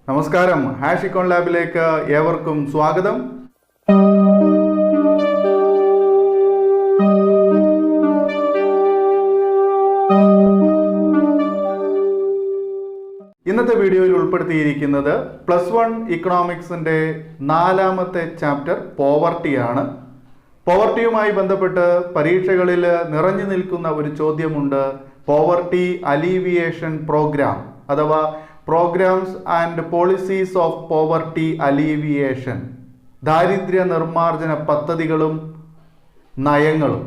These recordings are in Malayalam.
നമസ്കാരം, ഹാഷ് ഇക്കോൺ ലാബിലേക്ക് ഏവർക്കും സ്വാഗതം. ഇന്നത്തെ വീഡിയോയിൽ ഉൾപ്പെടുത്തിയിരിക്കുന്നത് +1 ഇക്കണോമിക്സിന്റെ 4ാമത്തെ ചാപ്റ്റർ പോവർട്ടിയാണ്. പോവർട്ടിയുമായി ബന്ധപ്പെട്ട് പരീക്ഷകളിൽ നിറഞ്ഞു നിൽക്കുന്ന ഒരു ചോദ്യമുണ്ട്. പോവർട്ടി അലീവിയേഷൻ പ്രോഗ്രാം അഥവാ programmes and policies of poverty alleviation, ദാരിദ്ര്യ നിർമ്മാർജ്ജന പദ്ധതികളും നയങ്ങളും.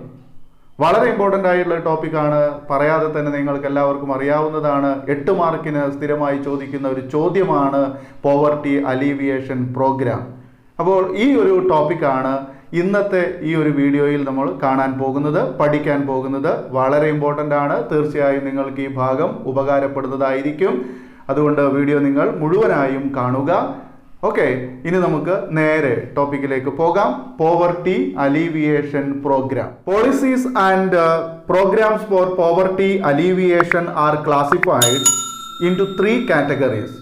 വളരെ ഇമ്പോർട്ടൻ്റ് ആയിട്ടുള്ള ടോപ്പിക്കാണ്, പറയാതെ തന്നെ നിങ്ങൾക്ക് എല്ലാവർക്കും അറിയാവുന്നതാണ്. 8 മാർക്കിന് സ്ഥിരമായി ചോദിക്കുന്ന ഒരു ചോദ്യമാണ് പോവർട്ടി അലീവിയേഷൻ പ്രോഗ്രാം. അപ്പോൾ ഈ ഒരു ടോപ്പിക്കാണ് ഇന്നത്തെ ഈ ഒരു വീഡിയോയിൽ നമ്മൾ കാണാൻ പോകുന്നത്, പഠിക്കാൻ പോകുന്നത്. വളരെ ഇമ്പോർട്ടൻ്റ് ആണ്. തീർച്ചയായും നിങ്ങൾക്ക് ഈ ഭാഗം ഉപകാരപ്പെടുന്നതായിരിക്കും. അതുകൊണ്ട് വീഡിയോ നിങ്ങൾ മുഴുവനായും കാണുക. ഓക്കെ, ഇനി നമുക്ക് നേരെ ടോപ്പിക്കിലേക്ക് പോകാം. Poverty alleviation programme. Policies and programmes for poverty alleviation are classified into 3 categories.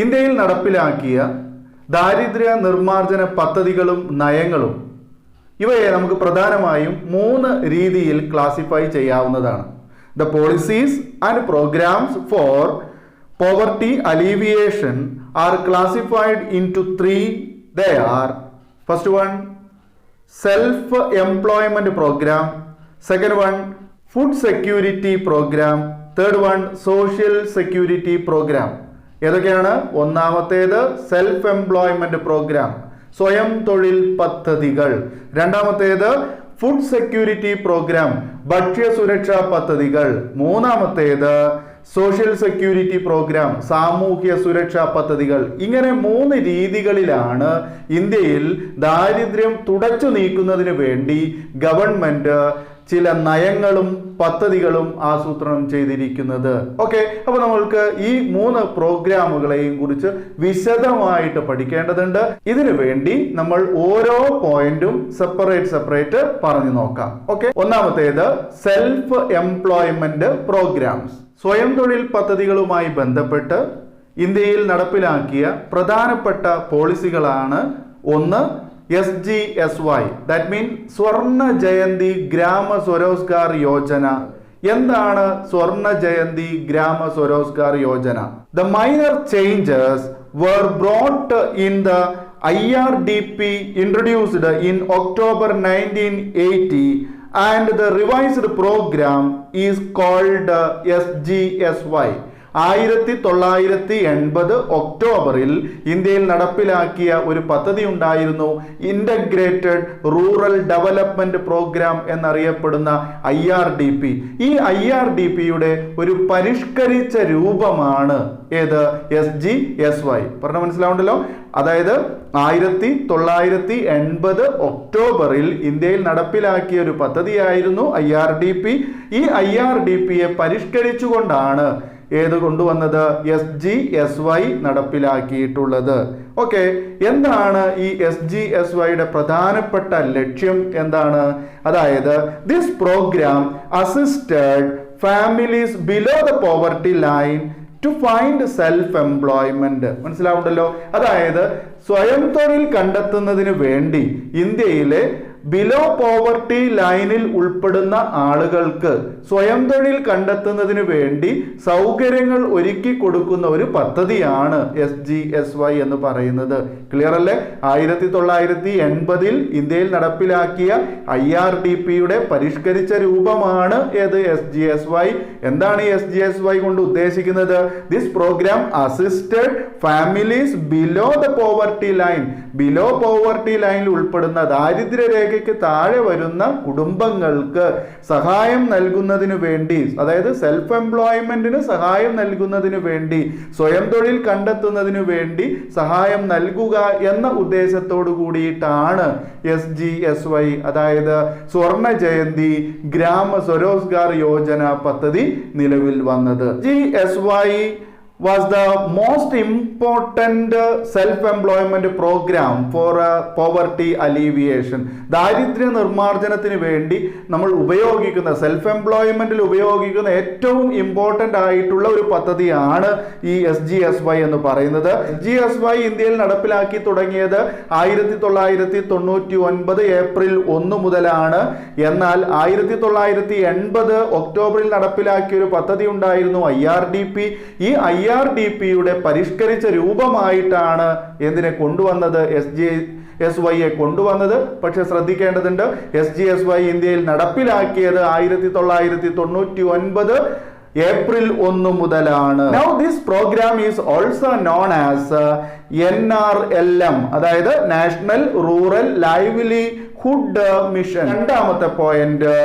ഇന്ത്യയിൽ നടപ്പിലാക്കിയ ദാരിദ്ര്യ നിർമ്മാർജ്ജന പദ്ധതികളും നയങ്ങളും, ഇവയെ നമുക്ക് പ്രധാനമായും 3 രീതിയിൽ ക്ലാസിഫൈ ചെയ്യാവുന്നതാണ്. The policies and programmes for poverty alleviation are classified into 3. They are: first one, self employment program; second one, food security program; third one, social security program. ഏതൊക്കെയാണ്? ഒന്നാമത്തേത് സെൽഫ് എംപ്ലോയ്മെന്റ് പ്രോഗ്രാം, സ്വയം തൊഴിൽ പദ്ധതികൾ. രണ്ടാമത്തേത് ഫുഡ് സെക്യൂരിറ്റി പ്രോഗ്രാം, ഭക്ഷ്യ സുരക്ഷാ പദ്ധതികൾ. മൂന്നാമത്തേത് സോഷ്യൽ സെക്യൂരിറ്റി പ്രോഗ്രാം, സാമൂഹ്യ സുരക്ഷാ പദ്ധതികൾ. ഇങ്ങനെ 3 രീതികളിലാണ് ഇന്ത്യയിൽ ദാരിദ്ര്യം തുടച്ചു നീക്കുന്നതിന് വേണ്ടി ഗവൺമെന്റ് ചില നയങ്ങളും പദ്ധതികളും ആസൂത്രണം ചെയ്തിരിക്കുന്നത്. ഓക്കെ, അപ്പോൾ നമ്മൾക്ക് ഈ 3 പ്രോഗ്രാമുകളെയും കുറിച്ച് വിശദമായിട്ട് പഠിക്കേണ്ടതുണ്ട്. ഇതിനു വേണ്ടി നമ്മൾ ഓരോ പോയിന്റും സെപ്പറേറ്റ് പറഞ്ഞു നോക്കാം. ഓക്കെ, ഒന്നാമത്തേത് സെൽഫ് എംപ്ലോയ്മെന്റ് പ്രോഗ്രാംസ്. സ്വയം തൊഴിൽ പദ്ധതികളുമായി ബന്ധപ്പെട്ട് ഇന്ത്യയിൽ നടപ്പിലാക്കിയ പ്രധാനപ്പെട്ട പോളിസികളാണ്. ഒന്ന്, SGSY, ദാറ്റ് മീൻ സ്വർണ്ണ ജയന്തി ഗ്രാമ സ്വരോസ്ഗാർ യോജന. എന്താണ് സ്വർണ്ണ ജയന്തി ഗ്രാമ Swarozgar Yojana? The minor changes were brought in the IRDP introduced in October 1980 and the revised program is called SGSY. 1980 ഒക്ടോബറിൽ ഇന്ത്യയിൽ നടപ്പിലാക്കിയ ഒരു പദ്ധതി ഉണ്ടായിരുന്നു, ഇന്റഗ്രേറ്റഡ് റൂറൽ ഡെവലപ്മെന്റ് പ്രോഗ്രാം എന്നറിയപ്പെടുന്ന IRDP. ഈ IRDPയുടെ ഒരു പരിഷ്കരിച്ച രൂപമാണ് ഏത്? SGSY. പറഞ്ഞ മനസ്സിലാവുണ്ടല്ലോ. അതായത് 1980 ഒക്ടോബറിൽ ഇന്ത്യയിൽ നടപ്പിലാക്കിയ ഒരു പദ്ധതിയായിരുന്നു IRDP. ഈ IRDPയെ പരിഷ്കരിച്ചുകൊണ്ടാണ് ഏത് കൊണ്ടുവന്നത്? SGSY നടപ്പിലാക്കിയിട്ടുള്ളത്. ഓക്കെ, എന്താണ് ഈ SGSYയുടെ പ്രധാനപ്പെട്ട ലക്ഷ്യം എന്താണ്? അതായത് this programme assisted families below the poverty line to find self employment. മനസ്സിലാവുണ്ടല്ലോ. അതായത് സ്വയം തൊഴിൽ കണ്ടെത്തുന്നതിന് വേണ്ടി ഇന്ത്യയിലെ ബിലോ പോവർട്ടി ലൈനിൽ ഉൾപ്പെടുന്ന ആളുകൾക്ക് സ്വയം തൊഴിൽ കണ്ടെത്തുന്നതിന് വേണ്ടി സൗകര്യങ്ങൾ ഒരുക്കി കൊടുക്കുന്ന ഒരു പദ്ധതിയാണ് SGSY എന്ന് പറയുന്നത്. ക്ലിയർ അല്ലേ? 1980 ഇന്ത്യയിൽ നടപ്പിലാക്കിയ IRDPയുടെ പരിഷ്കരിച്ച രൂപമാണ് ഏത്? SGSY. എന്താണ് ഈ SGSY കൊണ്ട് ഉദ്ദേശിക്കുന്നത്? This programme assisted families below the poverty line. Below poverty ലൈനിൽ ഉൾപ്പെടുന്ന ദാരിദ്ര്യ രേഖയ്ക്ക് താഴെ വരുന്ന കുടുംബങ്ങൾക്ക് സഹായം നൽകുന്നതിന് വേണ്ടി, അതായത് സെൽഫ് എംപ്ലോയ്മെന്റിന് സഹായം നൽകുന്നതിന് വേണ്ടി, സ്വയം തൊഴിൽ കണ്ടെത്തുന്നതിന് വേണ്ടി സഹായം നൽകുക എന്ന ഉദ്ദേശത്തോടു കൂടിയിട്ടാണ് SGSY, അതായത് സ്വർണ്ണ ജയന്തി ഗ്രാമ സ്വരോസ്ഗാർ യോജന പദ്ധതി നിലവിൽ വന്നത്. SGSY was the most important self-employment program for poverty alleviation. ദാരിദ്ര്യ നിർമ്മാർജ്ജനത്തിന് വേണ്ടി നമ്മൾ ഉപയോഗിക്കുന്ന സെൽഫ് ഉപയോഗിക്കുന്ന ഏറ്റവും ഇമ്പോർട്ടൻ്റ് ആയിട്ടുള്ള ഒരു പദ്ധതിയാണ് ഈ SGSY എന്ന് പറയുന്നത്. SGSY ഇന്ത്യയിൽ നടപ്പിലാക്കി തുടങ്ങിയത് 1999 ഏപ്രിൽ 1 മുതലാണ്. എന്നാൽ 1980 ഒക്ടോബറിൽ നടപ്പിലാക്കിയ ഒരു പദ്ധതി ഉണ്ടായിരുന്നു, IRDP. ഈ IRDPയുടെ പരിഷ്കരിച്ച രൂപമായിട്ടാണ് എന്തിനെ കൊണ്ടുവന്നത്, SGSY കൊണ്ടുവന്നത്. പക്ഷെ ശ്രദ്ധിക്കേണ്ടതുണ്ട്, SGSY ഇന്ത്യയിൽ നടപ്പിലാക്കിയത് 1999 ഏപ്രിൽ 1 മുതലാണ്. Now this program is also known as NRLM, അതായത് നാഷണൽ റൂറൽ ലൈവ്ലിഹുഡ് മിഷൻ. രണ്ടാമത്തെ പോയിന്റ്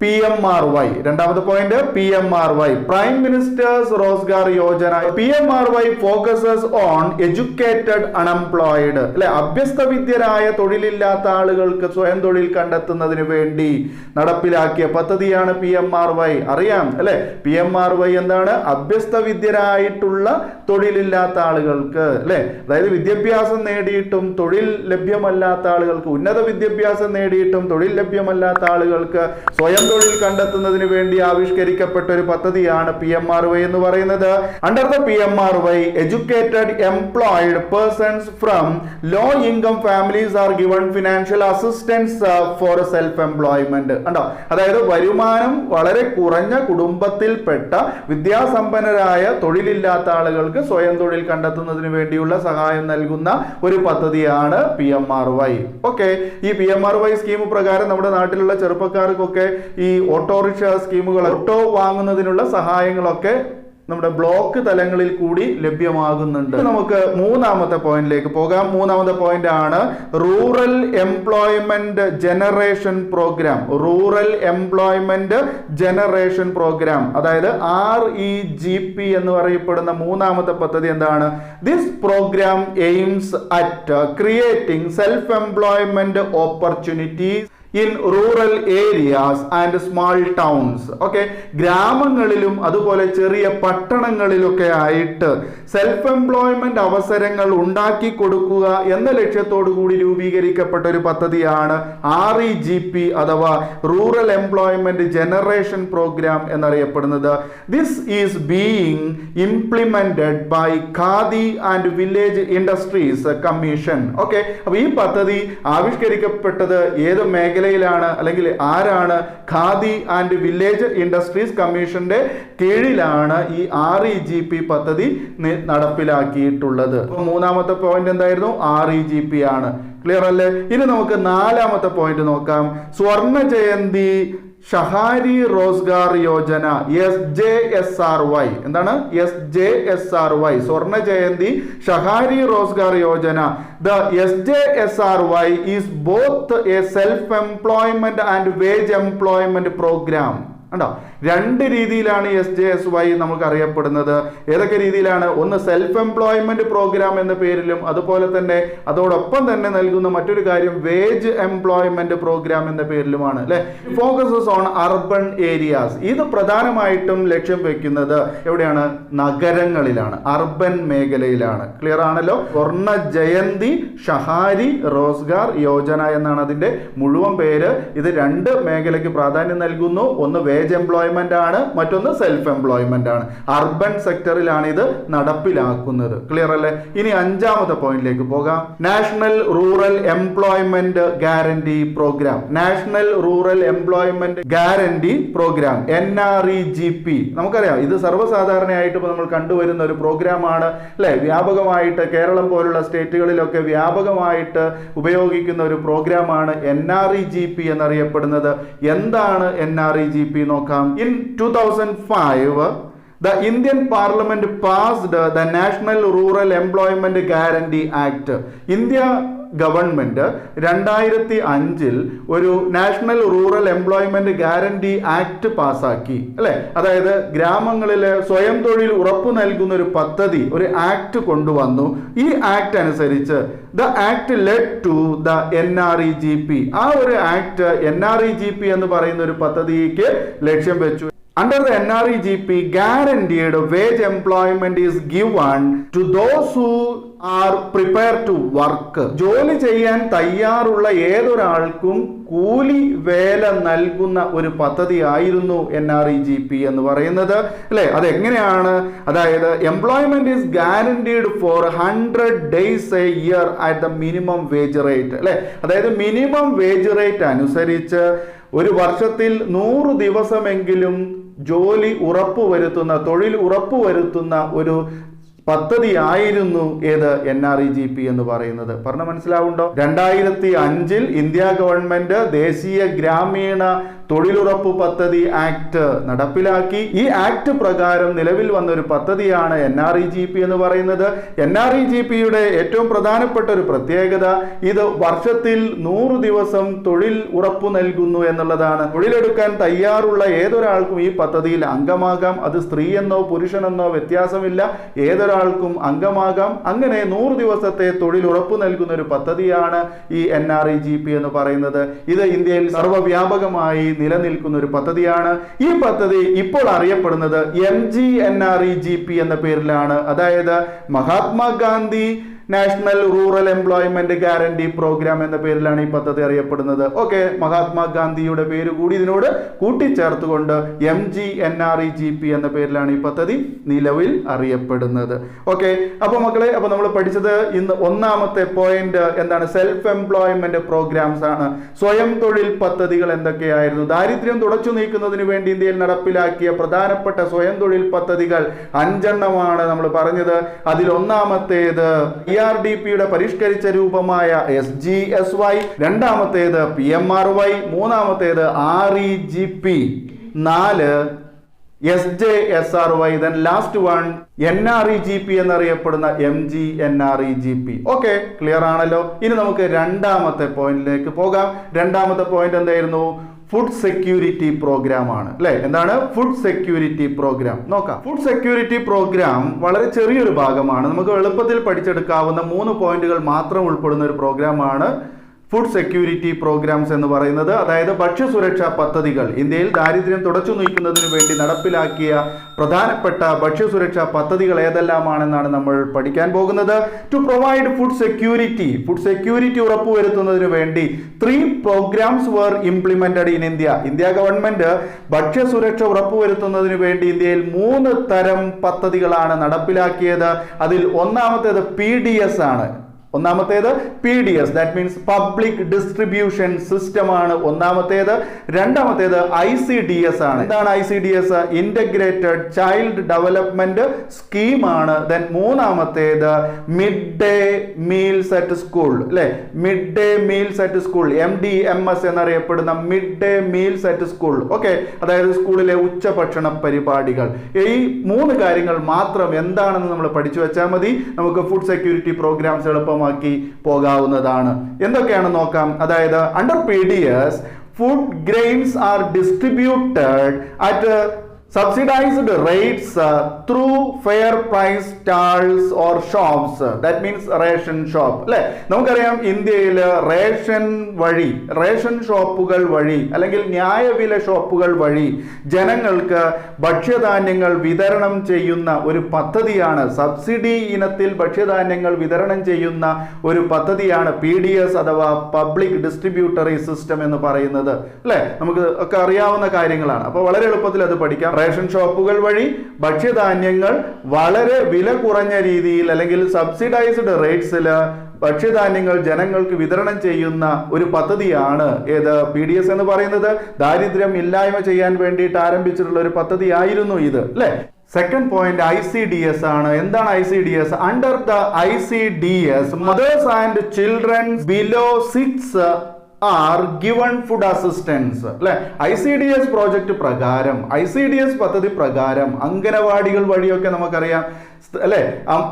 PMRY. രണ്ടാമത്തെ point PMRY, prime ministers Rozgar Yojana. PMRY focuses on educated unemployed, അല്ലെ, അഭ്യസ്തവിദ്യരായ തൊഴിലില്ലാത്ത ആളുകൾക്ക് സ്വയം തൊഴിൽ കണ്ടെത്തുന്നതിന് വേണ്ടി നടപ്പിലാക്കിയ പദ്ധതിയാണ് PMRY. അറിയാം അല്ലെ, PMRY എന്താണ്? അഭ്യസ്തവിദ്യരായിട്ടുള്ള തൊഴിലില്ലാത്ത ആളുകൾക്ക്, അല്ലെ, അതായത് വിദ്യാഭ്യാസം നേടിയിട്ടും തൊഴിൽ ലഭ്യമല്ലാത്ത ആളുകൾക്ക്, ഉന്നത വിദ്യാഭ്യാസം നേടിയിട്ടും തൊഴിൽ ലഭ്യമല്ലാത്ത ആളുകൾക്ക് സ്വയം തൊഴിൽ കണ്ടെത്തുന്നതിന് വേണ്ടി ആവിഷ്കരിക്കപ്പെട്ട ഒരു പദ്ധതിയാണ് PMRY എന്ന് പറയുന്നത്. Under the PMRY, educated employed persons from low income families are given financial assistance for self employment. ഉണ്ടോ? അതായത് വരുമാനം വളരെ കുറഞ്ഞ കുടുംബത്തിൽപ്പെട്ട വിദ്യാസമ്പന്നരായ തൊഴിലില്ലാത്ത ആളുകൾക്ക് സ്വയം തൊഴിൽ കണ്ടെത്തുന്നതിന് വേണ്ടിയുള്ള സഹായം നൽകുന്ന ഒരു പദ്ധതിയാണ് PMRY. ഓക്കെ, ഈ PMRY സ്കീം പ്രകാരം നമ്മുടെ നാട്ടിലുള്ള ചെറുപ്പക്കാർക്കൊക്കെ ഈ ഓട്ടോറിക്ഷ സ്കീമുകൾ, ഓട്ടോ വാങ്ങുന്നതിനുള്ള സഹായങ്ങളൊക്കെ നമ്മുടെ ബ്ലോക്ക് തലങ്ങളിൽ കൂടി ലഭ്യമാകുന്നുണ്ട്. നമുക്ക് മൂന്നാമത്തെ പോയിന്റിലേക്ക് പോകാം. മൂന്നാമത്തെ പോയിന്റ് ആണ് rural employment generation programme. Rural employment generation programme, അതായത് REGP എന്ന് പറയപ്പെടുന്ന മൂന്നാമത്തെ പദ്ധതി എന്താണ്? This programme aims at creating self employment opportunities in rural areas and small towns. Okay, ഗ്രാമങ്ങളിലും അതുപോലെ ചെറിയ പട്ടണങ്ങളിലൊക്കെ ആയിട്ട് സെൽഫ് എംപ്ലോയ്മെന്റ് അവസരങ്ങൾ ഉണ്ടാക്കി കൊടുക്കുക എന്ന ലക്ഷ്യത്തോടു കൂടി രൂപീകരിക്കപ്പെട്ട ഒരു പദ്ധതിയാണ് REGP അഥവാ റൂറൽ എംപ്ലോയ്മെന്റ് ജനറേഷൻ പ്രോഗ്രാം എന്നറിയപ്പെടുന്നത്. This is being implemented by Khadi and village industries commission. Okay, അപ്പൊ ഈ പദ്ധതി ആവിഷ്കരിക്കപ്പെട്ടത് ഏത് മേഖല അല്ലെങ്കിൽ ആരാണ്? ഖാദി ആൻഡ് വില്ലേജ് ഇൻഡസ്ട്രീസ് കമ്മീഷന്റെ കീഴിലാണ് ഈ REGP പദ്ധതി നടപ്പിലാക്കിയിട്ടുള്ളത്. മൂന്നാമത്തെ പോയിന്റ് എന്തായിരുന്നു? REGP ആണ്. ക്ലിയർ അല്ലേ? ഇനി നമുക്ക് നാലാമത്തെ പോയിന്റ് നോക്കാം. സ്വർണ്ണ ജയന്തി ഷഹാരി റോസ്ഗാർ യോജന, SJSRY. എന്താണ്? SJSRY, സ്വർണ്ണ Jayanti Shahari Rozgar Yojana. The SJSRY is both a self-employment and wage employment program. ഉണ്ടോ? രണ്ട് രീതിയിലാണ് SJSY നമുക്ക് അറിയപ്പെടുന്നത്. ഏതൊക്കെ രീതിയിലാണ്? ഒന്ന് സെൽഫ് എംപ്ലോയ്മെന്റ് പ്രോഗ്രാം എന്ന പേരിലും, അതുപോലെ തന്നെ അതോടൊപ്പം തന്നെ നൽകുന്ന മറ്റൊരു കാര്യം വേജ് എംപ്ലോയ്മെന്റ് പ്രോഗ്രാം എന്ന പേരിലുമാണ്, അല്ലെ. Focuses on urban areas. ഇത് പ്രധാനമായിട്ടും ലക്ഷ്യം വെക്കുന്നത് എവിടെയാണ്? നഗരങ്ങളിലാണ്, അർബൻ മേഖലയിലാണ്. ക്ലിയർ ആണല്ലോ? സ്വർണ്ണ ജയന്തി ഷഹാരി റോസ്ഗാർ യോജന എന്നാണ് അതിന്റെ മുഴുവൻ പേര്. ഇത് രണ്ട് മേഖലയ്ക്ക് പ്രാധാന്യം നൽകുന്നു. ഒന്ന് വേജ് എംപ്ലോയ്മെന്റ് ആണ്, മറ്റൊന്ന് സെൽഫ് എംപ്ലോയ്മെന്റ് ആണ്. അർബൻ സെക്ടറിലാണ് ഇത് നടപ്പിലാക്കുന്നത്. ക്ലിയർ അല്ലേ? ഇനി അഞ്ചാമത്തെ പോയിന്റിലേക്ക് പോകാം. National rural employment guarantee programme. National rural employment guarantee programme, NREGP. നമുക്കറിയാം, ഇത് സർവ്വസാധാരണയായിട്ട് ഇപ്പോൾ നമ്മൾ കണ്ടുവരുന്ന ഒരു പ്രോഗ്രാമാണ്, അല്ലെ. വ്യാപകമായിട്ട് കേരളം പോലുള്ള സ്റ്റേറ്റുകളിലൊക്കെ വ്യാപകമായിട്ട് ഉപയോഗിക്കുന്ന ഒരു പ്രോഗ്രാമാണ് NREGP എന്നറിയപ്പെടുന്നത്. എന്താണ് NREGP നോക്കാം. In 2005 the Indian Parliament passed the National Rural Employment Guarantee Act. India government 2005 ഒരു national rural employment guarantee act പാസാക്കി, അല്ലെ. അതായത് ഗ്രാമങ്ങളിലെ സ്വയം തൊഴിൽ ഉറപ്പു നൽകുന്ന ഒരു പദ്ധതി, ഒരു ആക്ട് കൊണ്ടുവന്നു. ഈ ആക്ട് അനുസരിച്ച് the act led to the NREGP. ആ ഒരു ആക്ട് NREGP എന്ന് പറയുന്ന ഒരു പദ്ധതിക്ക് ലക്ഷ്യം വെച്ചു. Under the NREGP, guaranteed wage employment is given to those who are prepared to work. ജോലി ചെയ്യാൻ തയ്യാറുള്ള ഏതൊരാൾക്കും കൂലി വേല നൽകുന്ന ഒരു പദ്ധതി ആയിരുന്നു NREGP എന്ന് പറയുന്നത്, അല്ലെ? അതെങ്ങനെയാണ്? അതായത് employment is guaranteed for 100 days a year at the minimum wage rate, അല്ലെ? അതായത് മിനിമം വേജ് റേറ്റ് അനുസരിച്ച് ഒരു വർഷത്തിൽ 100 ദിവസമെങ്കിലും ജോലി ഉറപ്പുവരുത്തുന്ന, തൊഴിൽ ഉറപ്പുവരുത്തുന്ന ഒരു പദ്ധതിയായിരുന്നു ഏത് NREGP എന്ന് പറയുന്നത്. പറഞ്ഞ മനസ്സിലാവുണ്ടോ? 2005 ഇന്ത്യ ഗവൺമെന്റ് ദേശീയ ഗ്രാമീണ തൊഴിലുറപ്പ് പദ്ധതി ആക്ട് നടപ്പിലാക്കി. ഈ ആക്ട് പ്രകാരം നിലവിൽ വന്ന ഒരു പദ്ധതിയാണ് NREGP എന്ന് പറയുന്നത്. NREGPയുടെ ഏറ്റവും പ്രധാനപ്പെട്ട ഒരു പ്രത്യേകത ഇത് വർഷത്തിൽ 100 ദിവസം തൊഴിൽ ഉറപ്പു നൽകുന്നു എന്നുള്ളതാണ്. തൊഴിലെടുക്കാൻ തയ്യാറുള്ള ഏതൊരാൾക്കും ഈ പദ്ധതിയിൽ അംഗമാകാം. അത് സ്ത്രീയെന്നോ പുരുഷനെന്നോ വ്യത്യാസമില്ല, ഏതൊരാൾക്കും അംഗമാകാം. അങ്ങനെ 100 ദിവസത്തെ തൊഴിൽ ഉറപ്പു നൽകുന്ന ഒരു പദ്ധതിയാണ് ഈ NREGP എന്ന് പറയുന്നത്. ഇത് ഇന്ത്യയിൽ സർവ്വവ്യാപകമായി നിലനിൽക്കുന്ന ഒരു പദ്ധതിയാണ്. ഈ പദ്ധതി ഇപ്പോൾ അറിയപ്പെടുന്നത് MGNREGP എന്ന പേരിലാണ്. അതായത് Mahatma Gandhi national rural employment guarantee programme എന്ന പേരിലാണ് ഈ പദ്ധതി അറിയപ്പെടുന്നത്. ഓക്കെ, മഹാത്മാഗാന്ധിയുടെ പേര് കൂടി ഇതിനോട് കൂട്ടിച്ചേർത്തുകൊണ്ട് MGNREGP എന്ന പേരിലാണ് ഈ പദ്ധതി നിലവിൽ അറിയപ്പെടുന്നത്. ഓക്കെ, അപ്പൊ മക്കളെ, അപ്പൊ നമ്മൾ പഠിച്ചത് ഇന്ന് ഒന്നാമത്തെ പോയിന്റ് എന്താണ്? സെൽഫ് എംപ്ലോയ്മെന്റ് പ്രോഗ്രാംസ് ആണ്. സ്വയം തൊഴിൽ പദ്ധതികൾ എന്തൊക്കെയായിരുന്നു? ദാരിദ്ര്യം തുടച്ചു നീക്കുന്നതിന് വേണ്ടി ഇന്ത്യയിൽ നടപ്പിലാക്കിയ പ്രധാനപ്പെട്ട സ്വയം തൊഴിൽ പദ്ധതികൾ 5 എണ്ണമാണ് നമ്മൾ പറഞ്ഞത്. അതിൽ ഒന്നാമത്തേത് ERDPയുടെ പരിഷ്കരിച്ച രൂപമായ SGSY, രണ്ടാമത്തേത് PMRY, മൂന്നാമത്തേത് REGP, 4 SJSRY, then last one NREGP എന്നറിയപ്പെടുന്ന MGNREGP. ഓക്കെ, ക്ലിയർ ആണല്ലോ? ഇനി നമുക്ക് രണ്ടാമത്തെ പോയിന്റിലേക്ക് പോകാം. രണ്ടാമത്തെ പോയിന്റ് എന്തായിരുന്നു? ഫുഡ് സെക്യൂരിറ്റി പ്രോഗ്രാം ആണ്, അല്ലെ? എന്താണ് ഫുഡ് സെക്യൂരിറ്റി പ്രോഗ്രാം? നോക്കാം. ഫുഡ് സെക്യൂരിറ്റി പ്രോഗ്രാം വളരെ ചെറിയൊരു ഭാഗമാണ്. നമുക്ക് എളുപ്പത്തിൽ പഠിച്ചെടുക്കാവുന്ന 3 പോയിന്റുകൾ മാത്രം ഉൾപ്പെടുന്ന ഒരു പ്രോഗ്രാമാണ് ഫുഡ് സെക്യൂരിറ്റി പ്രോഗ്രാംസ് എന്ന് പറയുന്നത്. അതായത് ഭക്ഷ്യസുരക്ഷാ പദ്ധതികൾ. ഇന്ത്യയിൽ ദാരിദ്ര്യം തുടച്ചു നീക്കുന്നതിന് വേണ്ടി നടപ്പിലാക്കിയ പ്രധാനപ്പെട്ട ഭക്ഷ്യസുരക്ഷാ പദ്ധതികൾ ഏതെല്ലാമാണെന്നാണ് നമ്മൾ പഠിക്കാൻ പോകുന്നത്. ടു പ്രൊവൈഡ് ഫുഡ് സെക്യൂരിറ്റി ഉറപ്പുവരുത്തുന്നതിന് വേണ്ടി 3 programmes were implemented in India. India government ഭക്ഷ്യസുരക്ഷ ഉറപ്പുവരുത്തുന്നതിന് വേണ്ടി ഇന്ത്യയിൽ 3 തരം പദ്ധതികളാണ് നടപ്പിലാക്കിയത്. അതിൽ ഒന്നാമത്തേത് PDS ആണ്. ഒന്നാമത്തേത് PDS, that means public distribution system ആണ് ഒന്നാമത്തേത്. രണ്ടാമത്തേത് ICDS ആണ്. എന്താണ് ICDS? Integrated child development scheme ആണ്. ദെൻ മൂന്നാമത്തേത് mid day meals at school, അല്ലെ? Mid day meals at school, MDMS എന്നറിയപ്പെടുന്ന mid day meals at school. Okay, അതായത് സ്കൂളിലെ ഉച്ചഭക്ഷണ പരിപാടികൾ. ഈ 3 കാര്യങ്ങൾ മാത്രം എന്താണെന്ന് നമ്മൾ പഠിച്ചു വെച്ചാൽ മതി. നമുക്ക് ഫുഡ് സെക്യൂരിറ്റി പ്രോഗ്രാംസ് എളുപ്പമായി പോകാവുന്നതാണ്. എന്തൊക്കെയാണെന്ന് നോക്കാം. അതായത് under PDS, food grains R distributed at subsidized rates through fair price stalls or shops, that means ration shop, അല്ലെ? നമുക്കറിയാം ഇന്ത്യയിൽ റേഷൻ ഷോപ്പുകൾ വഴി അല്ലെങ്കിൽ ന്യായവില ഷോപ്പുകൾ വഴി ജനങ്ങൾക്ക് ഭക്ഷ്യധാന്യങ്ങൾ വിതരണം ചെയ്യുന്ന ഒരു പദ്ധതിയാണ്. സബ്സിഡി ഇനത്തിൽ ഭക്ഷ്യധാന്യങ്ങൾ വിതരണം ചെയ്യുന്ന ഒരു പദ്ധതിയാണ് PDS അഥവാ പബ്ലിക് ഡിസ്ട്രിബ്യൂട്ടറി സിസ്റ്റം എന്ന് പറയുന്നത്, അല്ലെ? നമുക്ക് ഒക്കെ അറിയാവുന്ന കാര്യങ്ങളാണ്. അപ്പോൾ വളരെ എളുപ്പത്തിൽ അത് പഠിക്കാം. റേഷൻ ഷോപ്പുകൾ വഴി ഭക്ഷ്യധാന്യങ്ങൾ വളരെ വില കുറഞ്ഞ രീതിയിൽ അല്ലെങ്കിൽ സബ്സിഡൈസ്ഡ് റേറ്റ്സിൽ ഭക്ഷ്യധാന്യങ്ങൾ ജനങ്ങൾക്ക് വിതരണം ചെയ്യുന്ന ഒരു പദ്ധതിയാണ് ഏത്? PDS എന്ന് പറയുന്നത്. ദാരിദ്ര്യം ഇല്ലായ്മ ചെയ്യാൻ വേണ്ടിയിട്ട് ആരംഭിച്ചിട്ടുള്ള ഒരു പദ്ധതിയായിരുന്നു ഇത്, അല്ലെ? സെക്കൻഡ് പോയിന്റ് ICDS ആണ്. എന്താണ് ICDS? Under the ICDS, mothers and children below 6 are given food assistance, അല്ലെ? ICDS പ്രോജക്റ്റ് പ്രകാരം, ICDS പദ്ധതി പ്രകാരം അംഗനവാടികൾ വഴിയൊക്കെ നമുക്കറിയാം, അല്ലെ?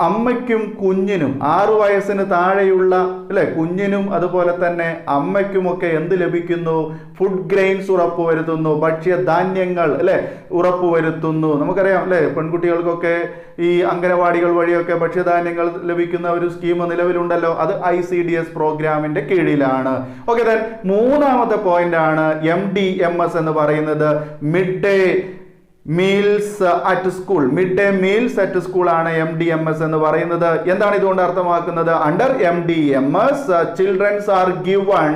അമ്മയ്ക്കും കുഞ്ഞിനും 6 വയസ്സിന് താഴെയുള്ള, അല്ലെ, കുഞ്ഞിനും അതുപോലെ തന്നെ അമ്മയ്ക്കുമൊക്കെ എന്ത് ലഭിക്കുന്നു? ഫുഡ് ഗ്രെയിൻസ് ഉറപ്പുവരുത്തുന്നു, ഭക്ഷ്യധാന്യങ്ങൾ, അല്ലെ, ഉറപ്പുവരുത്തുന്നു. നമുക്കറിയാം, അല്ലെ, പെൺകുട്ടികൾക്കൊക്കെ ഈ അംഗനവാടികൾ വഴിയൊക്കെ ഭക്ഷ്യധാന്യങ്ങൾ ലഭിക്കുന്ന ഒരു സ്കീം നിലവിലുണ്ടല്ലോ. അത് ICDS പ്രോഗ്രാമിന്റെ കീഴിലാണ്. ഓക്കെ, മൂന്നാമത്തെ പോയിന്റ് ആണ് MDMS എന്ന് പറയുന്നത്. Mid day meals at school, mid day meals at school ആണ് MDMS എന്ന് പറയുന്നത്. എന്താണ് ഇതുകൊണ്ട് അർത്ഥമാക്കുന്നത്? Under MDMS children's are given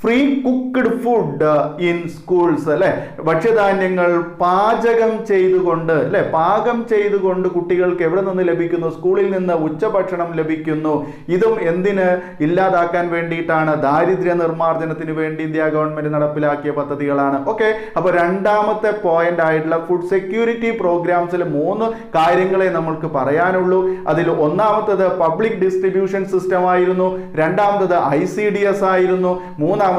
free cooked food in schools, അല്ലെ, ഭക്ഷ്യധാന്യങ്ങൾ പാചകം ചെയ്തുകൊണ്ട്, അല്ലെ, പാകം ചെയ്തുകൊണ്ട് കുട്ടികൾക്ക് എവിടെ നിന്ന് ലഭിക്കുന്നു? സ്കൂളിൽ നിന്ന് ഉച്ചഭക്ഷണം ലഭിക്കുന്നു. ഇതും എന്തിന് ഇല്ലാതാക്കാൻ വേണ്ടിയിട്ടാണ്? ദാരിദ്ര്യ നിർമ്മാർജ്ജനത്തിന് വേണ്ടി ഇന്ത്യ ഗവൺമെന്റ് നടപ്പിലാക്കിയ പദ്ധതികളാണ്. ഓക്കെ, അപ്പൊ രണ്ടാമത്തെ പോയിന്റ് ആയിട്ടുള്ള ഫുഡ് സെക്യൂരിറ്റി പ്രോഗ്രാംസിൽ 3 കാര്യങ്ങളെ നമ്മൾക്ക് പറയാനുള്ളൂ. അതിൽ ഒന്നാമത്തത് പബ്ലിക് ഡിസ്ട്രിബ്യൂഷൻ സിസ്റ്റം ആയിരുന്നു, രണ്ടാമത്തത് ICDS ആയിരുന്നു, മൂന്നാമത്തത്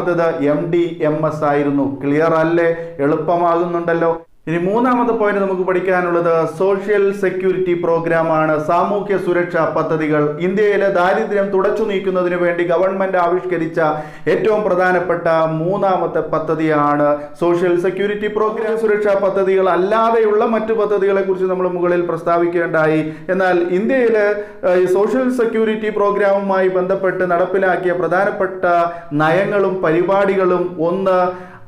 MDMS ആയിരുന്നു. ക്ലിയർ അല്ലേ? എളുപ്പമാകുന്നുണ്ടല്ലോ. ഇനി മൂന്നാമത്തെ പോയിന്റ് നമുക്ക് പഠിക്കാനുള്ളത് സോഷ്യൽ സെക്യൂരിറ്റി പ്രോഗ്രാം ആണ്, സാമൂഹ്യ സുരക്ഷാ പദ്ധതികൾ. ഇന്ത്യയിലെ ദാരിദ്ര്യം തുടച്ചു നീക്കുന്നതിന് വേണ്ടി ഗവൺമെന്റ് ആവിഷ്കരിച്ച ഏറ്റവും പ്രധാനപ്പെട്ട മൂന്നാമത്തെ പദ്ധതിയാണ് സോഷ്യൽ സെക്യൂരിറ്റി പ്രോഗ്രാം. സുരക്ഷാ പദ്ധതികൾ അല്ലാതെയുള്ള മറ്റു പദ്ധതികളെ കുറിച്ച് നമ്മൾ മുകളിൽ പ്രസ്താവിക്കേണ്ടായി. എന്നാൽ ഇന്ത്യയിലെ സോഷ്യൽ സെക്യൂരിറ്റി പ്രോഗ്രാമുമായി ബന്ധപ്പെട്ട് നടപ്പിലാക്കിയ പ്രധാനപ്പെട്ട നയങ്ങളും പരിപാടികളും ഒന്ന്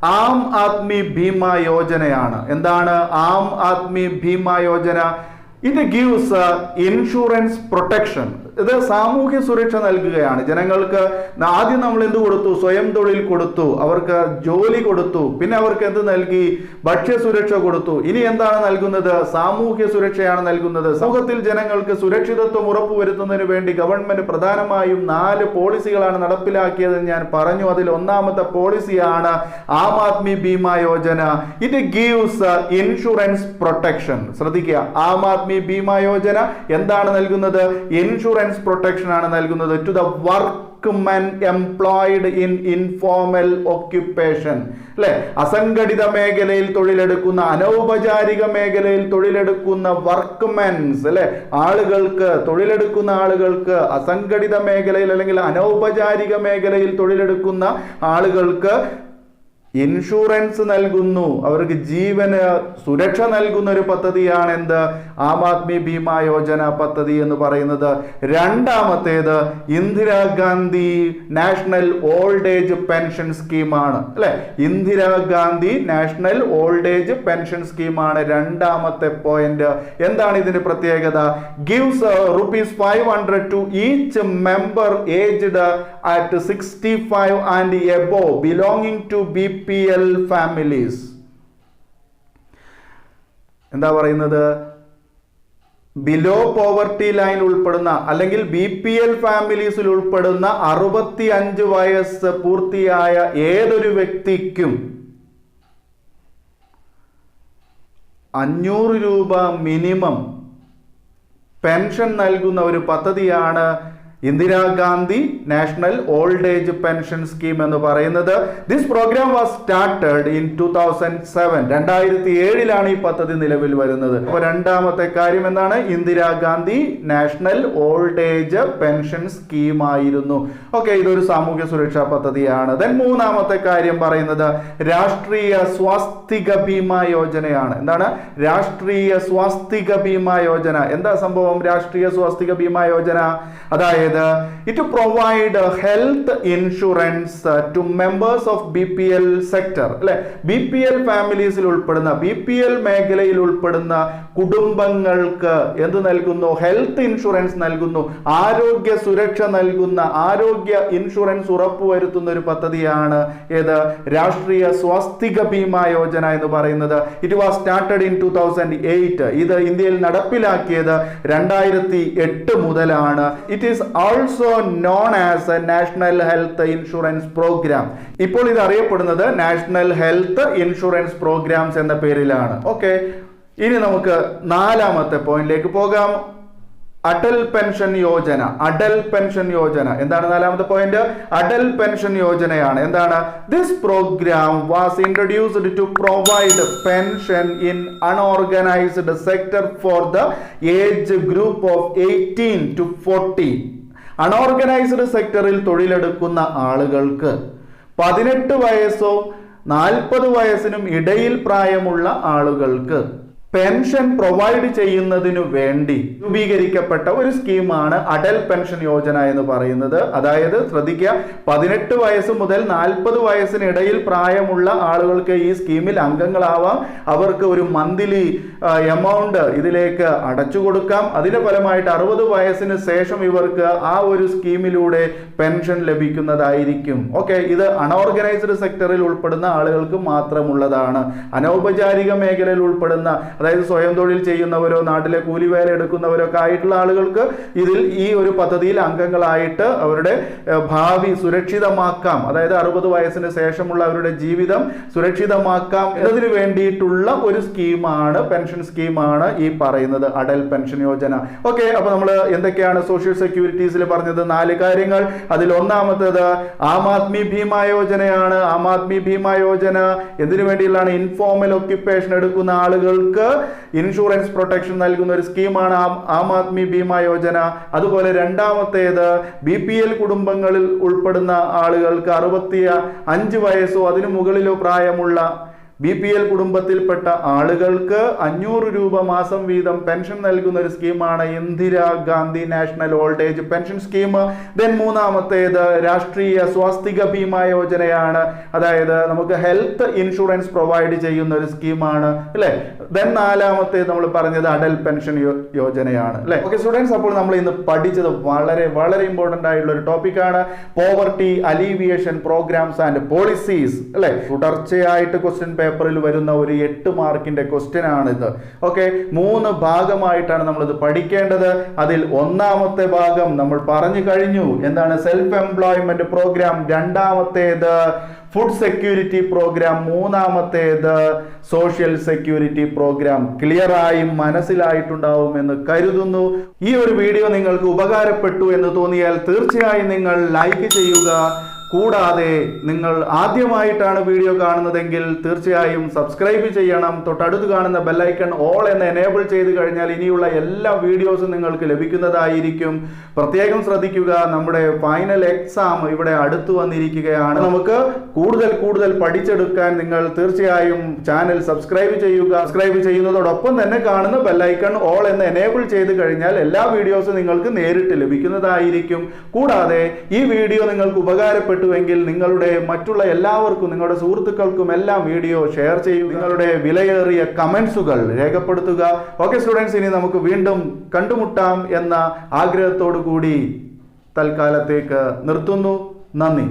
ആം ആദ്മി ഭീമ യോജനയാണ്. എന്താണ് Aam Aadmi Bima Yojana? It gives insurance protection. ഇത് സാമൂഹ്യ സുരക്ഷ നൽകുകയാണ് ജനങ്ങൾക്ക്. ആദ്യം നമ്മൾ എന്ത് കൊടുത്തു? സ്വയം തൊഴിൽ കൊടുത്തു, അവർക്ക് ജോലി കൊടുത്തു, പിന്നെ അവർക്ക് എന്ത് നൽകി? ഭക്ഷ്യസുരക്ഷ കൊടുത്തു. ഇനി എന്താണ് നൽകുന്നത്? സാമൂഹ്യ സുരക്ഷയാണ് നൽകുന്നത്. സമൂഹത്തിൽ ജനങ്ങൾക്ക് സുരക്ഷിതത്വം ഉറപ്പുവരുത്തുന്നതിന് വേണ്ടി ഗവൺമെന്റ് പ്രധാനമായും 4 പോളിസികളാണ് നടപ്പിലാക്കിയതെന്ന് ഞാൻ പറഞ്ഞു. അതിൽ ഒന്നാമത്തെ പോളിസിയാണ് Aam Aadmi Bima Yojana. It gives insurance protection. ശ്രദ്ധിക്കുക, ആം ആദ്മി ഭീമ യോജന എന്താണ് നൽകുന്നത്? ഇൻഷുറൻസ് പ്രൊട്ടക്ഷൻ ആണ് നൽകുന്നത് to the workmen employed in informal occupation, അല്ലെ, അസംഘടിത മേഖലയിൽ തൊഴിലെടുക്കുന്ന, അനൗപചാരിക മേഖലയിൽ തൊഴിലെടുക്കുന്ന വർക്ക്മെൻസ്, അല്ലെ, ആളുകൾക്ക്, തൊഴിലെടുക്കുന്ന ആളുകൾക്ക്, അസംഘടിത മേഖലയിൽ അല്ലെങ്കിൽ അനൗപചാരിക മേഖലയിൽ തൊഴിലെടുക്കുന്ന ആളുകൾക്ക് ഇൻഷുറൻസ് നൽകുന്നു, അവർക്ക് ജീവന് സുരക്ഷ നൽകുന്ന ഒരു പദ്ധതിയാണ് എന്ത്? ആം ആദ്മി ഭീമ യോജന പദ്ധതി എന്ന് പറയുന്നത്. രണ്ടാമത്തേത് Indira Gandhi national old age pension സ്കീമാണ്, അല്ലെ, Indira Gandhi national old age pension സ്കീമാണ് രണ്ടാമത്തെ പോയിന്റ്. എന്താണ് ഇതിന്റെ പ്രത്യേകത? Gives ₹500 to each member aged at 65 and above belonging to BPL families. എന്താ പറയുന്നത്? ബിലോ പോവർട്ടി ലൈൻ ഉൾപ്പെടുന്ന അല്ലെങ്കിൽ BPL ഫാമിലീസിൽ ഉൾപ്പെടുന്ന 65 വയസ്സ് പൂർത്തിയായ ഏതൊരു വ്യക്തിക്കും 500 രൂപ മിനിമം പെൻഷൻ നൽകുന്ന ഒരു പദ്ധതിയാണ് Indira Gandhi national old age pension scheme എന്ന് പറയുന്നത്. This programme was started in 2007. 2007 ഈ പദ്ധതി നിലവിൽ വരുന്നത്. അപ്പോൾ രണ്ടാമത്തെ കാര്യം എന്താണ്? Indira Gandhi national old age pension scheme ആയിരുന്നു. ഓക്കെ, ഇതൊരു സാമൂഹ്യ സുരക്ഷാ പദ്ധതിയാണ്. ദെൻ മൂന്നാമത്തെ കാര്യം പറയുന്നത് രാഷ്ട്രീയ സ്വാസ്ഥിക ബീമ യോജനയാണ്. എന്താണ് രാഷ്ട്രീയ സ്വാസ്ഥിക ബീമ യോജന? എന്താ സംഭവം രാഷ്ട്രീയ സ്വാസ്ഥിക ബീമ യോജന? അതായത് it provide health insurance to members of BPL sector, അല്ലെ, BPL ഫാമിലീസിൽ ഉൾപ്പെടുന്ന, BPL മേഖലയിൽ ഉൾപ്പെടുന്ന കുടുംബങ്ങൾക്ക് എന്ത് നൽകുന്നു? ഹെൽത്ത് ഇൻഷുറൻസ് നൽകുന്നു, ആരോഗ്യ സുരക്ഷ നൽകുന്ന, ആരോഗ്യ ഇൻഷുറൻസ് ഉറപ്പുവരുത്തുന്ന ഒരു പദ്ധതിയാണ് ഏത്? രാഷ്ട്രീയ സ്വാസ്ഥിക ബീമ യോജന എന്ന് പറയുന്നത്. It was started in 2008. ഇത് ഇന്ത്യയിൽ നടപ്പിലാക്കിയത് 2008 മുതലാണ്. It is also known as a national health insurance program. ഇപ്പോൾ ഇത് അറിയപ്പെടുന്നത് നാഷണൽ ഹെൽത്ത് ഇൻഷുറൻസ് പ്രോഗ്രാംസ് എന്ന പേരിലാണ്. ഓക്കെ, ഇനി നമുക്ക് നാലാമത്തെ പോയിന്റിലേക്ക് പോകാം. അടൽ പെൻഷൻ യോജന. അടൽ പെൻഷൻ യോജന എന്താണ്? നാലാമത്തെ പോയിന്റ് അടൽ പെൻഷൻ യോജനയാണ്. എന്താണ്? This programme was introduced to provide pension in unorganised sector for the age group of 18 to 40. Unorganised സെക്ടറിൽ തൊഴിലെടുക്കുന്ന ആളുകൾക്ക് 18 വയസ്സോ 40 വയസ്സിനും ഇടയിൽ പ്രായമുള്ള ആളുകൾക്ക് പെൻഷൻ പ്രൊവൈഡ് ചെയ്യുന്നതിനു വേണ്ടി രൂപീകരിക്കപ്പെട്ട ഒരു സ്കീമാണ് അടൽ പെൻഷൻ യോജന എന്ന് പറയുന്നത്. അതായത് ശ്രദ്ധിക്കുക, 18 വയസ്സ് മുതൽ 40 വയസ്സിനിടയിൽ പ്രായമുള്ള ആളുകൾക്ക് ഈ സ്കീമിൽ അംഗങ്ങളാവാം. അവർക്ക് ഒരു മന്ത്ലി എമൗണ്ട് ഇതിലേക്ക് അടച്ചു കൊടുക്കാം. അതിന്റെ ഫലമായിട്ട് 60 വയസ്സിന് ശേഷം ഇവർക്ക് ആ ഒരു സ്കീമിലൂടെ പെൻഷൻ ലഭിക്കുന്നതായിരിക്കും. ഓക്കെ, ഇത് അൺഓർഗനൈസ്ഡ് സെക്ടറിൽ ഉൾപ്പെടുന്ന ആളുകൾക്ക് മാത്രമുള്ളതാണ്. അനൗപചാരിക മേഖലയിൽ ഉൾപ്പെടുന്ന, അതായത് സ്വയം തൊഴിൽ ചെയ്യുന്നവരോ നാട്ടിലെ കൂലിവേല എടുക്കുന്നവരോ ഒക്കെ ആയിട്ടുള്ള ആളുകൾക്ക് ഇതിൽ ഈ ഒരു പദ്ധതിയിൽ അംഗങ്ങളായിട്ട് അവരുടെ ഭാവി സുരക്ഷിതമാക്കാം. അതായത് 60 വയസ്സിന് ശേഷമുള്ള അവരുടെ ജീവിതം സുരക്ഷിതമാക്കാം എന്നതിന് വേണ്ടിയിട്ടുള്ള ഒരു സ്കീമാണ്, പെൻഷൻ സ്കീമാണ് ഈ പറയുന്നത് അടൽ പെൻഷൻ യോജന. ഓക്കെ, അപ്പൊ നമ്മൾ എന്തൊക്കെയാണ് സോഷ്യൽ സെക്യൂരിറ്റീസിൽ പറഞ്ഞത്? 4 കാര്യങ്ങൾ. അതിൽ ഒന്നാമത്തേത് ആം ആദ്മി ഭീമ യോജനയാണ്. ആം ആദ്മി ഭീമ യോജന എന്തിനു വേണ്ടിയുള്ളതാണ്? ഇൻഫോർമൽ ഒക്യുപ്പേഷൻ എടുക്കുന്ന ആളുകൾക്ക് ഇൻഷുറൻസ് പ്രൊട്ടക്ഷൻ നൽകുന്ന ഒരു സ്കീമാണ് ആം ആദ്മി ഭീമ യോജന. അതുപോലെ രണ്ടാമത്തേത് BPL കുടുംബങ്ങളിൽ ഉൾപ്പെടുന്ന ആളുകൾക്ക് 65 വയസ്സോ അതിനു മുകളിലോ പ്രായമുള്ള BPL കുടുംബത്തിൽപ്പെട്ട ആളുകൾക്ക് 500 രൂപ മാസം വീതം പെൻഷൻ നൽകുന്ന ഒരു സ്കീമാണ് Indira Gandhi national old age pension scheme. Then മൂന്നാമത്തേത് രാഷ്ട്രീയ സ്വാസ്ഥിക ഭീമ യോജനയാണ്. അതായത് നമുക്ക് ഹെൽത്ത് ഇൻഷുറൻസ് പ്രൊവൈഡ് ചെയ്യുന്ന ഒരു സ്കീമാണ്, അല്ലെ? ദെൻ നാലാമത്തേത് നമ്മൾ പറഞ്ഞത് അടൽ പെൻഷൻ യോജനയാണ്, അല്ലെ? ഓക്കെ സ്റ്റുഡൻസ്, അപ്പോൾ നമ്മൾ ഇന്ന് പഠിച്ചത് വളരെ വളരെ ഇമ്പോർട്ടന്റ് ആയിട്ടുള്ള ഒരു ടോപ്പിക്കാണ് poverty alleviation programmes and policies, അല്ലെ? തുടർച്ചയായിട്ട് ക്വസ്റ്റ്യൻ പേപ്പറിൽ വരുന്ന ഒരു 8 മാർക്കിന്റെ ക്വസ്റ്റ്യൻ ആണിത്. ഓക്കെ, 3 ഭാഗമായിട്ടാണ് നമ്മൾ ഇത് പഠിക്കേണ്ടത്. അതിൽ ഒന്നാമത്തെ ഭാഗം നമ്മൾ പറഞ്ഞു കഴിഞ്ഞു, എന്താണ്? Self employment program. രണ്ടാമത്തേത് ഫുഡ് സെക്യൂരിറ്റി പ്രോഗ്രാം. മൂന്നാമത്തേത് സോഷ്യൽ സെക്യൂരിറ്റി പ്രോഗ്രാം. ക്ലിയറായും മനസ്സിലായിട്ടുണ്ടാവും എന്ന് കരുതുന്നു. ഈ ഒരു വീഡിയോ നിങ്ങൾക്ക് ഉപകാരപ്പെട്ടു എന്ന് തോന്നിയാൽ തീർച്ചയായും നിങ്ങൾ ലൈക്ക് ചെയ്യുക. കൂടാതെ നിങ്ങൾ ആദ്യമായിട്ടാണ് വീഡിയോ കാണുന്നതെങ്കിൽ തീർച്ചയായും സബ്സ്ക്രൈബ് ചെയ്യണം. തൊട്ടടുത്ത് കാണുന്ന ബെല്ലൈക്കൺ ഓൾ എന്ന് എനേബിൾ ചെയ്ത് കഴിഞ്ഞാൽ ഇനിയുള്ള എല്ലാ വീഡിയോസും നിങ്ങൾക്ക് ലഭിക്കുന്നതായിരിക്കും. പ്രത്യേകം ശ്രദ്ധിക്കുക, നമ്മുടെ ഫൈനൽ എക്സാം ഇവിടെ അടുത്തു വന്നിരിക്കുകയാണ്. നമുക്ക് കൂടുതൽ പഠിച്ചെടുക്കാൻ നിങ്ങൾ തീർച്ചയായും ചാനൽ സബ്സ്ക്രൈബ് ചെയ്യുക. സബ്സ്ക്രൈബ് ചെയ്യുന്നതോടൊപ്പം തന്നെ കാണുന്ന ബെല്ലൈക്കൺ ഓൾ എന്ന് എനേബിൾ ചെയ്ത് കഴിഞ്ഞാൽ എല്ലാ വീഡിയോസും നിങ്ങൾക്ക് നേരിട്ട് ലഭിക്കുന്നതായിരിക്കും. കൂടാതെ ഈ വീഡിയോ നിങ്ങൾക്ക് ഉപകാരപ്പെട്ടു എങ്കിൽ നിങ്ങളുടെ മറ്റുള്ള എല്ലാവർക്കും, നിങ്ങളുടെ സുഹൃത്തുക്കൾക്കും എല്ലാം വീഡിയോ ഷെയർ ചെയ്യൂ. നിങ്ങളുടെ വിലയേറിയ കമന്റ്സുകൾ രേഖപ്പെടുത്തുക. ഓക്കെ സ്റ്റുഡൻസ്, ഇനി നമുക്ക് വീണ്ടും കണ്ടുമുട്ടാം എന്ന ആഗ്രഹത്തോടു കൂടി തൽക്കാലത്തേക്ക് നിർത്തുന്നു. നന്ദി.